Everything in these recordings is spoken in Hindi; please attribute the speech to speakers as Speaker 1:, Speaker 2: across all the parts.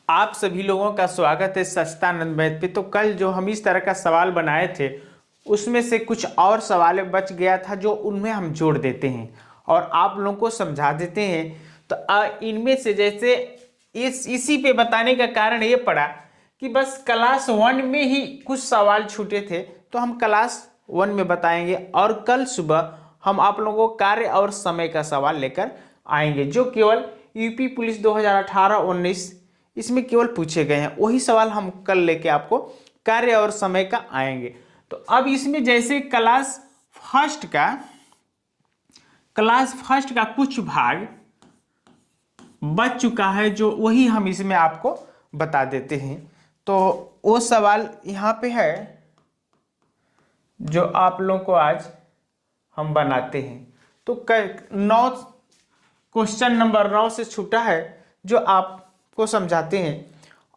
Speaker 1: आप सभी लोगों का स्वागत है सच्चिदानंद मैथ पे। तो कल जो हम इस तरह का सवाल बनाए थे उसमें से कुछ और सवाल बच गया था जो उनमें हम जोड़ देते हैं और आप लोगों को समझा देते हैं। तो इनमें से जैसे इसी पे बताने का कारण ये पड़ा कि बस क्लास 1 में ही कुछ सवाल छूटे थे, तो हम क्लास 1 में बताएंगे और कल सुबह हम आप लोगों को कार्य और समय का सवाल लेकर आएंगे जो केवल यूपी पुलिस 2018-19 इसमें केवल पूछे गए हैं। वही सवाल हम कल लेके आपको कार्य और समय का आएंगे। तो अब इसमें जैसे क्लास फर्स्ट का कुछ भाग बच चुका है जो वही हम इसमें आपको बता देते हैं। तो वो सवाल यहाँ पे है जो आप लोगों को आज हम बनाते हैं। तो क्वेश्चन नंबर 9 से छूटा है जो आपको समझाते हैं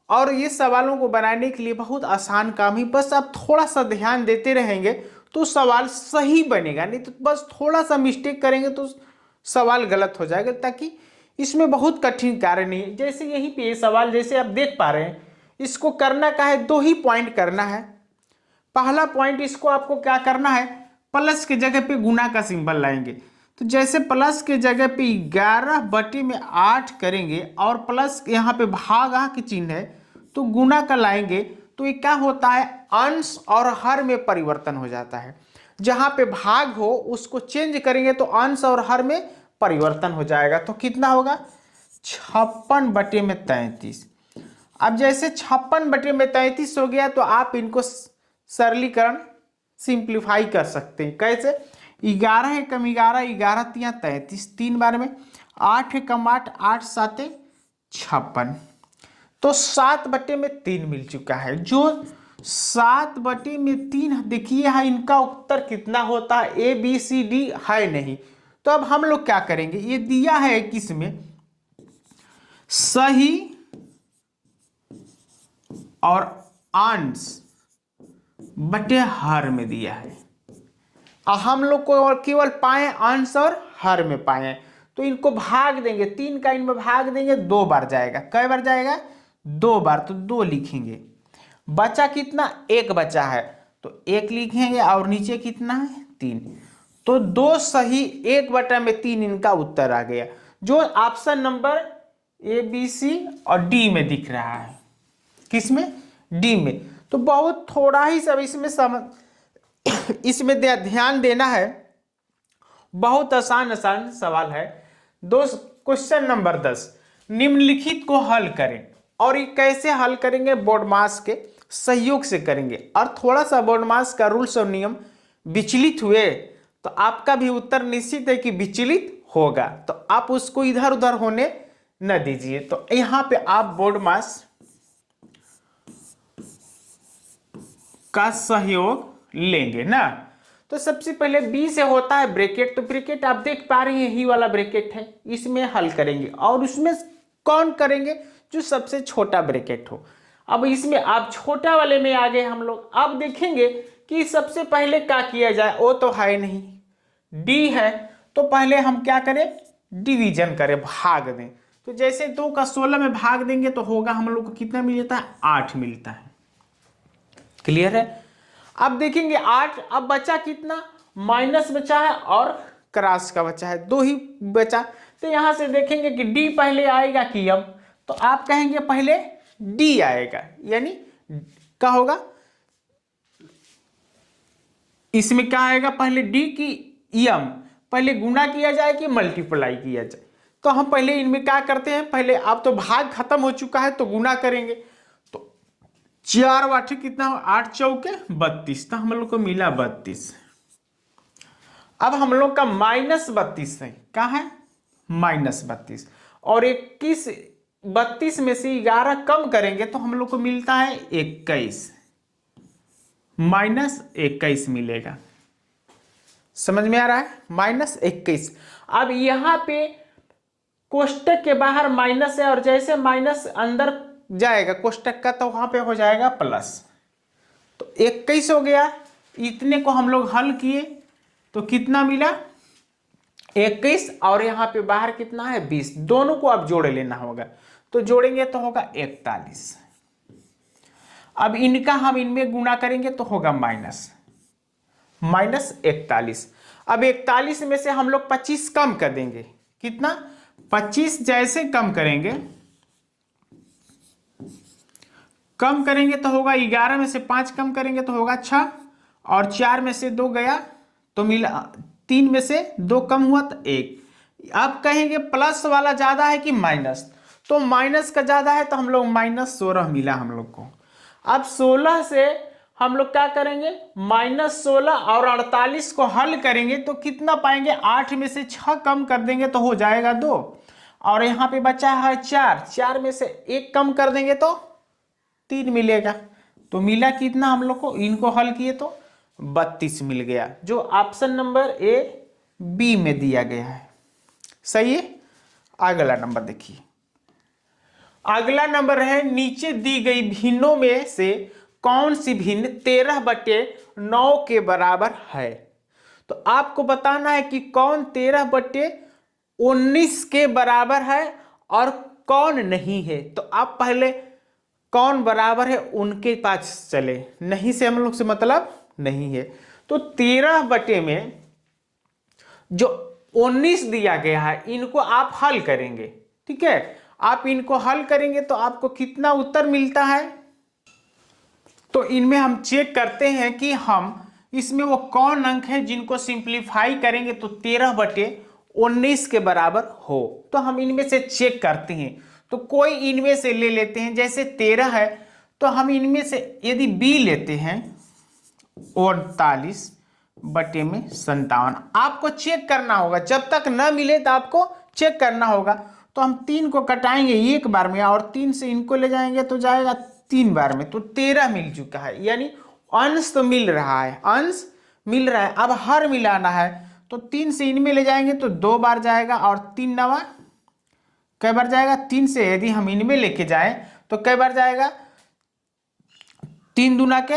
Speaker 1: और ये सवालों को बनाने के लिए बहुत आसान काम ही, बस आप थोड़ा सा ध्यान देते रहेंगे तो सवाल सही बनेगा, नहीं तो बस थोड़ा सा मिस्टेक करेंगे तो सवाल गलत हो जाएगा। ताकि इसमें बहुत कठिन कार्य नहीं है। जैसे यहीं पे ये सवाल जैसे आप देख पा रहे हैं, इसको करना क्या है, 2 ही पॉइंट करना है। पहला पॉइंट, इसको आपको क्या करना है, प्लस के जगह पे गुना का सिंबल लाएंगे। तो जैसे प्लस के जगह पे 11/8 करेंगे और प्लस यहाँ पे भाग के चिन्ह है तो गुना का लाएंगे तो ये क्या होता है, अंश और हर में परिवर्तन हो जाता है। जहां पे भाग हो उसको चेंज करेंगे तो अंश और हर में परिवर्तन हो जाएगा। तो कितना होगा, 56/33। अब जैसे 56/33 हो गया तो आप इनको सरलीकरण सिंप्लीफाई कर सकते हैं। कैसे, 11 एकम 11, 11 तिया 33, 3 बार में 8 एकम 8, 8 7 56। तो 7/3 मिल चुका है। जो 7/3 देखिए है, इनका उत्तर कितना होता है, ए बी सी डी है नहीं। तो अब हम लोग क्या करेंगे, ये दिया है किसमें, सही और अंश बटे हर में दिया है। हम लोग को केवल पाए अंश और हर में पाए, तो इनको भाग देंगे, 3 का इनमें भाग देंगे, 2 बार जाएगा। कई बार जाएगा, 2 बार, तो 2 लिखेंगे। बचा कितना, 1 बचा है तो 1 लिखेंगे और नीचे कितना है, 3। तो 2 सही 1/3 इनका उत्तर आ गया जो option number A B C और डी में दिख रहा है। किसमें, डी में। तो बहुत थोड़ा ही सब इसमें ध्यान देना है। बहुत आसान सवाल है। क्वेश्चन नंबर 10, निम्नलिखित को हल करें। और ये कैसे हल करेंगे, बोर्डमास के सहयोग से करेंगे। और थोड़ा सा बोर्डमास का रूल्स और नियम विचलित हुए तो आपका भी उत्तर निश्चित है कि विचलित होगा, तो आप उसको इधर उधर होने न दीजिए। तो यहां पे आप बोर्डमास का सहयोग लेंगे ना। तो सबसे पहले बी से होता है ब्रैकेट, तो ब्रैकेट आप देख पा रहे हैं, ही वाला ब्रैकेट है, इसमें हल करेंगे। और उसमें कौन करेंगे, जो सबसे छोटा ब्रैकेट हो। अब इसमें आप छोटा वाले में आ गए हम लोग। अब देखेंगे कि सबसे पहले क्या किया जाए, वो तो है नहीं, डी है, तो पहले हम क्या करें, डिवीजन करें, भाग दें। तो जैसे 2 का 16 में भाग देंगे तो होगा हम लोग को कितना मिलता है, 8 मिलता है। क्लियर है। अब देखेंगे 8, अब बचा कितना, माइनस बचा है और क्रॉस का बचा है, 2 ही बचा। तो यहां से देखेंगे कि डी पहले आएगा कि एम, तो आप कहेंगे पहले डी आएगा, यानी क्या होगा, इसमें क्या आएगा, पहले डी की एम, पहले गुना किया जाए कि मल्टीप्लाई किया जाए। तो हम पहले इनमें क्या करते हैं, पहले अब तो भाग खत्म हो चुका है तो गुना करेंगे। 4 8 कितना हो, 8 चौके 32, तो हम लोग को मिला 32। अब हम लोग का -32 है, क्या है, -32। और 32 में से 11 कम करेंगे तो हम लोग को मिलता है 21, -21 मिलेगा। समझ में आ रहा है, -21। अब यहां पे कोष्टक के बाहर माइनस है और जैसे माइनस अंदर जाएगा कोष्टक का तो वहां पे हो जाएगा प्लस। तो 21 हो गया। इतने को हम लोग हल किए तो कितना मिला, 21, और यहां पे बाहर कितना है, 20। दोनों को अब जोड़ लेना होगा। तो जोड़ेंगे तो होगा 41। अब इनका हम इनमें गुणा करेंगे तो होगा -41। अब 41 में से हम लोग 25 कम कर देंगे। कितना? 25 जैसे कम करेंगे तो होगा 11 में से 5 कम करेंगे तो होगा 6, और 4 में से 2 गया तो मिला 3 में से 2 कम हुआ तो 1। अब कहेंगे प्लस वाला ज्यादा है कि माइनस, तो माइनस का ज्यादा है तो हम लोग -16 मिला हम लोग को। अब 16 से हम लोग क्या करेंगे, -16 और 48 को हल करेंगे तो कितना पाएंगे, 8 में से 6 कम कर देंगे तो हो जाएगा 2, और यहाँ पे बचा है 4 में से 1 कम कर देंगे तो 3 मिलेगा। तो मिला कितना हम लोग को, इनको हल किए तो 32 मिल गया, जो ऑप्शन नंबर ए बी में दिया गया है। सही है। अगला नंबर देखिए, अगला नंबर है नीचे दी गई भिन्नों में से कौन सी भिन्न 13/9 के बराबर है। तो आपको बताना है कि कौन 13/19 के बराबर है और कौन नहीं है। तो आप पहले कौन बराबर है उनके पास चले, नहीं से हम लोग से मतलब नहीं है। तो 13 में जो 19 दिया गया है इनको आप हल करेंगे। ठीक है, आप इनको हल करेंगे तो आपको कितना उत्तर मिलता है। तो इनमें हम चेक करते हैं कि हम इसमें वो कौन अंक है जिनको सिंप्लीफाई करेंगे तो 13/19 के बराबर हो। तो हम इनमें से चेक करते हैं, तो कोई इनमें से ले लेते हैं। जैसे 13 है तो हम इनमें से यदि बी लेते हैं 39/57, आपको चेक करना होगा, जब तक न मिले तो आपको चेक करना होगा। तो हम 3 को कटाएंगे एक बार में और 3 से इनको ले जाएंगे तो जाएगा 3 बार में, तो 13 मिल चुका है। यानी अंश तो मिल रहा है, अंश मिल रहा है। अब हर मिलाना है तो 3 से इनमें ले जाएंगे तो 2 बार जाएगा, और 3 9 कई बार जाएगा। 3 से यदि हम इनमें लेके जाएं तो कई बार जाएगा, 3 दूना के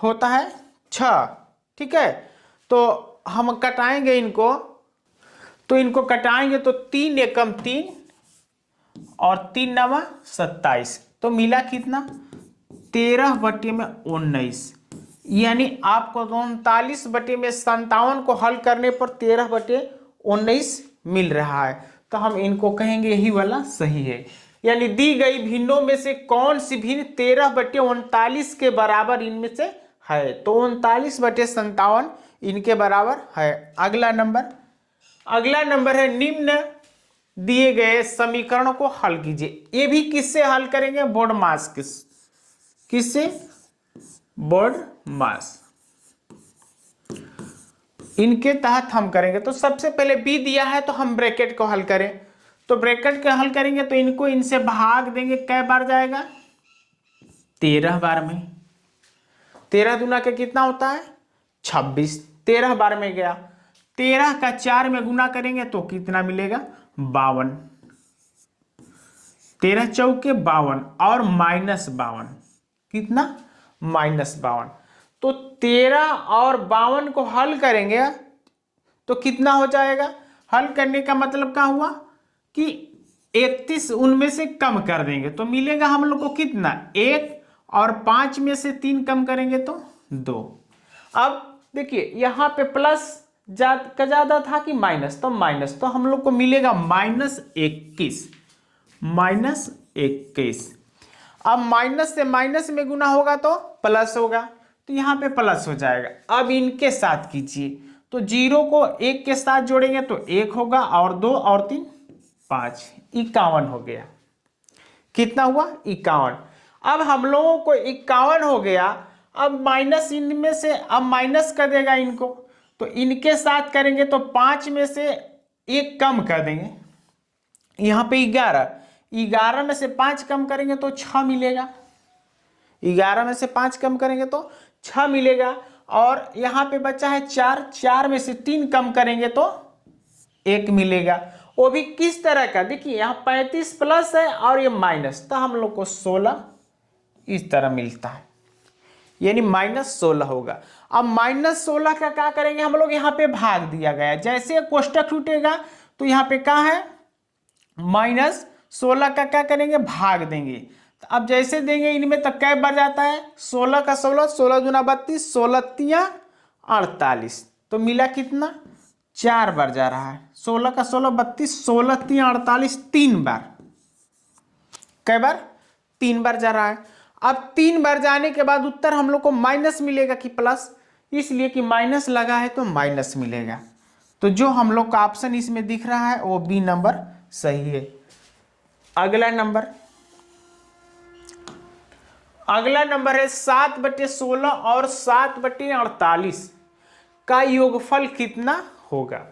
Speaker 1: होता है 6। ठीक है, तो हम कटाएंगे इनको, तो इनको कटाएंगे तो 3 एकम 3 और 3 9 27, तो मिला कितना 13/19। यानी आपको 39/57 को हल करने पर 13/19 मिल रहा है। तो हम इनको कहेंगे यही वाला सही है। यानी दी गई भिन्नों में से कौन सी भिन्न 13/39 के बराबर इनमें से है, तो 39/57 इनके बराबर है। अगला नंबर है निम्न दिए गए समीकरण को हल कीजिए। ये भी किससे हल करेंगे, बोर्ड मास किससे, बोर्ड मास। इनके तहत हम करेंगे। तो सबसे पहले बी दिया है तो हम ब्रैकेट को हल करें, तो ब्रैकेट को हल करेंगे तो इनको इनसे भाग देंगे, कै बार जाएगा 13 बार में। 13 दूना के कितना होता है 26, 13 बार में गया। 13 का 4 में गुना करेंगे तो कितना मिलेगा 52, 13 चौके 52 और -52, कितना -52। तो 13 और 52 को हल करेंगे तो कितना हो जाएगा, हल करने का मतलब क्या हुआ कि 31 उनमें से कम कर देंगे तो मिलेगा हम लोग को कितना 1, और 5 में से 3 कम करेंगे तो 2। अब देखिए यहाँ पे प्लस ज्यादा था कि माइनस, तो माइनस, तो हम लोग को मिलेगा -21। अब माइनस से माइनस में गुना होगा तो प्लस होगा, तो यहाँ पे प्लस हो जाएगा। अब इनके साथ कीजिए, तो 0 को 1 के साथ जोड़ेंगे तो 1 होगा, और 2 और 3 5, 51 हो गया। कितना हुआ 51। अब हम लोगों को 51 हो गया। अब माइनस इनमें से अब माइनस कर देगा इनको, तो इनके साथ करेंगे तो 5 में से 1 कम कर देंगे, यहाँ पे 11 में से 5 कम करेंगे तो 6 मिलेगा। 11 में से 5 कम करेंगे तो 6 मिलेगा, और यहाँ पे बचा है 4 में से 3 कम करेंगे तो 1 मिलेगा। वो भी किस तरह का, देखिए यहाँ 35 प्लस है और ये माइनस, तो हम लोग को 16 इस तरह मिलता है, यानी -16 होगा। अब -16 का क्या करेंगे हम लोग, यहाँ पे भाग दिया गया, जैसे कोष्टक टूटेगा तो यहाँ पे क्या है 16 का क्या करेंगे, भाग देंगे। तो अब जैसे देंगे इनमें तो कै बार जाता है, 16 का 16, 16 दूना 32, 16 तिया 48, तो मिला कितना, 4 बार जा रहा है। 16 का 16 32, 16 तिया 48, 3 बार। कै बार, 3 बार जा रहा है। अब 3 बार जाने के बाद उत्तर हम लोग को माइनस मिलेगा कि प्लस, इसलिए कि माइनस लगा है तो माइनस मिलेगा। तो जो हम लोग का ऑप्शन इसमें दिख रहा है वो बी नंबर सही है। अगला नंबर है 7/16 और 7/48 का योगफल कितना होगा।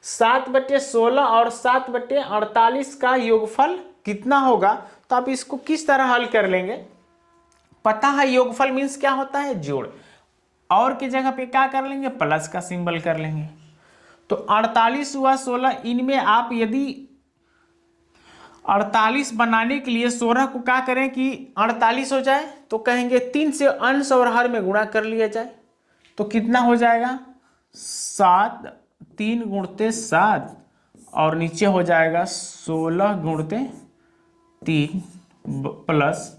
Speaker 1: 7/16 और 7/48 का योगफल कितना होगा। तो आप इसको किस तरह हल कर लेंगे, पता है योगफल मीन्स क्या होता है, जोड़, और की जगह पे क्या कर लेंगे, प्लस का सिंबल कर लेंगे। तो 48 हुआ 16, इनमें आप यदि 48 बनाने के लिए 16 को क्या करें कि 48 हो जाए, तो कहेंगे 3 से अंश और हर में गुणा कर लिया जाए, तो कितना हो जाएगा 7, 3 गुणते 7 और नीचे हो जाएगा 16 गुणते 3 प्लस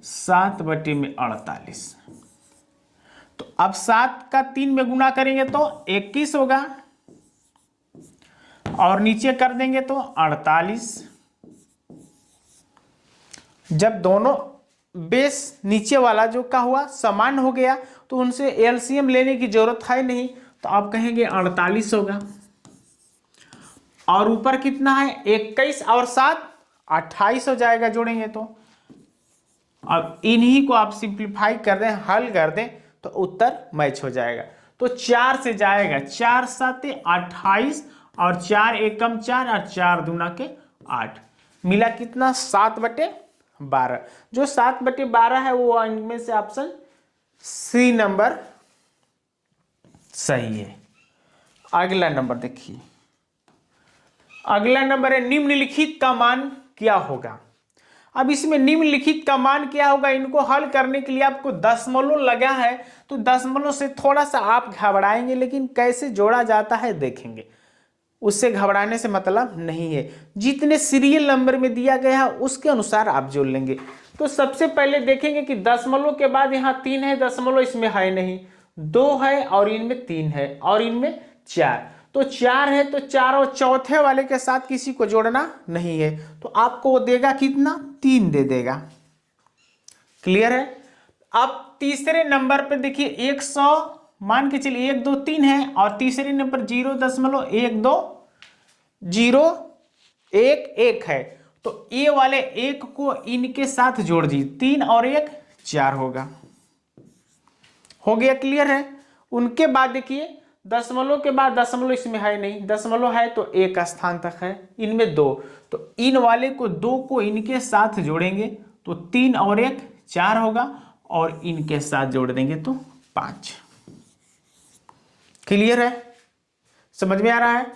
Speaker 1: 7/48। तो अब 7 का 3 में गुणा करेंगे तो 21 होगा और नीचे कर देंगे तो 48। जब दोनों बेस नीचे वाला जो का हुआ समान हो गया तो उनसे एलसीएम लेने की जरूरत है नहीं, तो आप कहेंगे 48 होगा। और ऊपर कितना है 21 और 7 28 हो जाएगा जोड़ेंगे तो। अब इन्हीं को आप सिंप्लीफाई कर दें, हल कर दें तो उत्तर मैच हो जाएगा। तो 4 से जाएगा, 4 7 28 और 4 एकम 4 और 4 दूना के 8, मिला कितना 7/12। जो 7/12 है वो इनमें से ऑप्शन सी नंबर सही है। अगला नंबर देखिए, अगला नंबर है निम्नलिखित का मान क्या होगा। अब इसमें निम्नलिखित का मान क्या होगा, इनको हल करने के लिए आपको दशमलव लगा है तो दशमलव से थोड़ा सा आप घबराएंगे, लेकिन कैसे जोड़ा जाता है देखेंगे, उससे घबराने से मतलब नहीं है। जितने सीरियल नंबर में दिया गया है उसके अनुसार आप जोड़ लेंगे। तो सबसे पहले देखेंगे कि दशमलव के बाद यहाँ 3 है, दशमलव इसमें है नहीं, 2 है और इनमें 3 है और इनमें 4, तो 4 है तो 4 और चौथे वाले के साथ किसी को जोड़ना नहीं है, तो आपको वो देगा कितना, 3 दे देगा। क्लियर है। अब तीसरे नंबर पे देखिए 100, मान के चलिए 1 2 3 है और तीसरे नंबर 0.12 है, तो ये वाले 1 को इनके साथ जोड़ दीजिए, 3 और 1 4 होगा। हो गया, क्लियर है। उनके बाद देखिए दशमलव के बाद दशमलव इसमें है नहीं, दशमलव है तो 1 स्थान तक है, इनमें 2, तो इन वाले को 2 को इनके साथ जोड़ेंगे तो 3 और 1 4 होगा और इनके साथ जोड़ देंगे तो 5। क्लियर है, समझ में आ रहा है।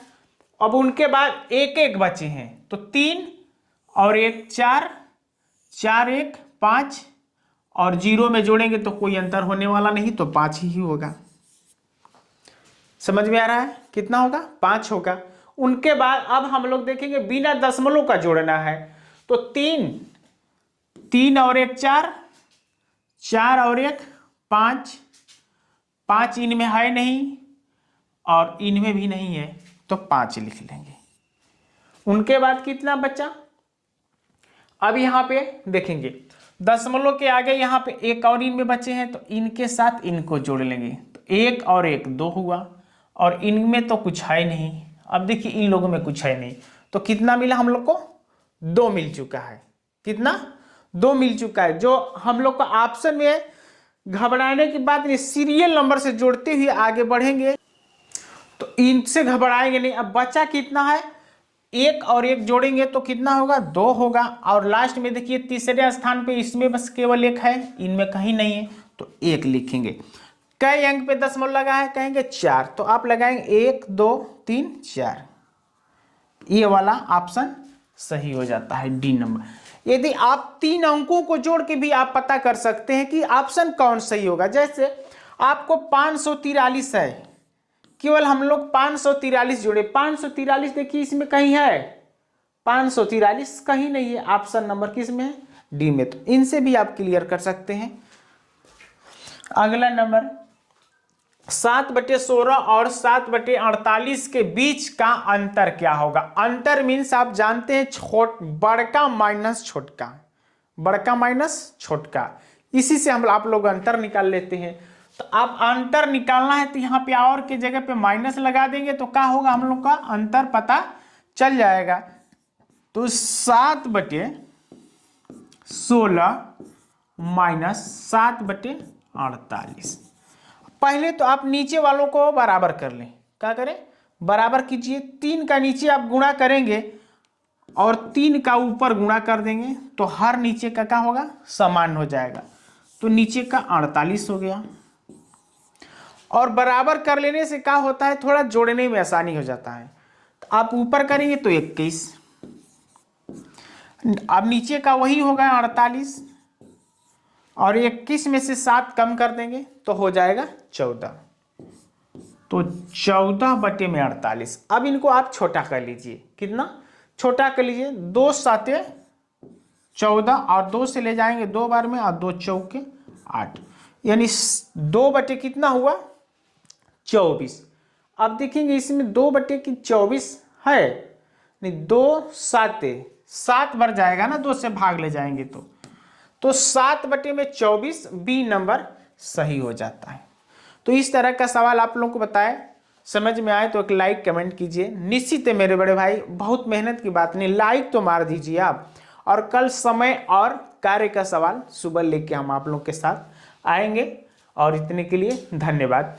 Speaker 1: अब उनके बाद 1 1 बचे हैं, तो 3 और 1 4, 4 1 5 और 0 में जोड़ेंगे तो कोई अंतर होने वाला नहीं, तो 5 ही होगा। समझ में आ रहा है, कितना होगा 5 होगा। उनके बाद अब हम लोग देखेंगे बिना दशमलव का जोड़ना है, तो 3 और 1 4, 4 और 1 5, 5 इनमें है नहीं और इनमें भी नहीं है, तो 5 लिख लेंगे। उनके बाद कितना बचा, अब यहां पे देखेंगे दशमलव के आगे यहां पे 1 और इनमें बचे हैं, तो इनके साथ इनको जोड़ लेंगे, तो 1 और 1 2 हुआ और इनमें तो कुछ है नहीं। अब देखिए इन लोगों में कुछ है नहीं, तो कितना मिला हम लोग को, 2 मिल चुका है। कितना, 2 मिल चुका है। जो हम लोग को ऑप्शन में घबराने की बात नहीं, सीरियल नंबर से जोड़ते हुए आगे बढ़ेंगे तो इनसे घबराएंगे नहीं। अब बचा कितना है, 1 और 1 जोड़ेंगे तो कितना होगा, 2 होगा। और लास्ट में देखिए तीसरे स्थान पे इसमें बस केवल 1 है, इनमें कहीं नहीं है, तो 1 लिखेंगे। कई अंक पे दशमलव लगा है, कहेंगे 4, तो आप लगाएंगे 1 2 3 4, ये वाला ऑप्शन सही हो जाता है, डी नंबर। यदि आप 3 अंकों को जोड़ के भी आप पता कर सकते हैं कि ऑप्शन कौन सही होगा। जैसे आपको 543 है, केवल हम लोग 543 जोड़े, 543 देखिए इसमें कहीं है 543 कहीं नहीं है। ऑप्शन नंबर किस में है? डी में। तो इनसे भी आप क्लियर कर सकते हैं। अगला नंबर 7/16 और 7/48 के बीच का अंतर क्या होगा? अंतर मीन्स आप जानते हैं बड़का माइनस छोटका, बड़का माइनस छोटका, इसी से हम आप लोग अंतर निकाल लेते हैं। तो आप अंतर निकालना है तो यहाँ पे और के जगह पे माइनस लगा देंगे तो क्या होगा, हम लोग का अंतर पता चल जाएगा। तो 7/16 माइनस 7/48। पहले तो आप नीचे वालों को बराबर कर लें। क्या करें? बराबर कीजिए। 3 का नीचे आप गुणा करेंगे और 3 का ऊपर गुणा कर देंगे तो हर नीचे का क्या होगा? समान हो जाएगा। तो नीचे का 48 हो गया। और बराबर कर लेने से क्या होता है, थोड़ा जोड़ने में आसानी हो जाता है। तो आप ऊपर करेंगे तो 21, अब नीचे का वही होगा 48, और 21 में से 7 कम कर देंगे तो हो जाएगा 14। तो 14/48। अब इनको आप छोटा कर लीजिए। कितना छोटा कर लीजिए? 2 7 14 और 2 से ले जाएंगे 2 बार में, और 2 चौके 8, यानी 2 बटे कितना हुआ? 24। अब देखेंगे इसमें 2/24 है नहीं, 2 7 बार जाएगा ना, 2 से भाग ले जाएंगे तो 7/24 बी नंबर सही हो जाता है। तो इस तरह का सवाल आप लोगों को बताया, समझ में आए तो एक लाइक कमेंट कीजिए। निश्चित है मेरे बड़े भाई, बहुत मेहनत की बात नहीं, लाइक तो मार दीजिए आप। और कल समय और कार्य का सवाल सुबह लेके हम आप लोग के साथ आएंगे। और इतने के लिए धन्यवाद।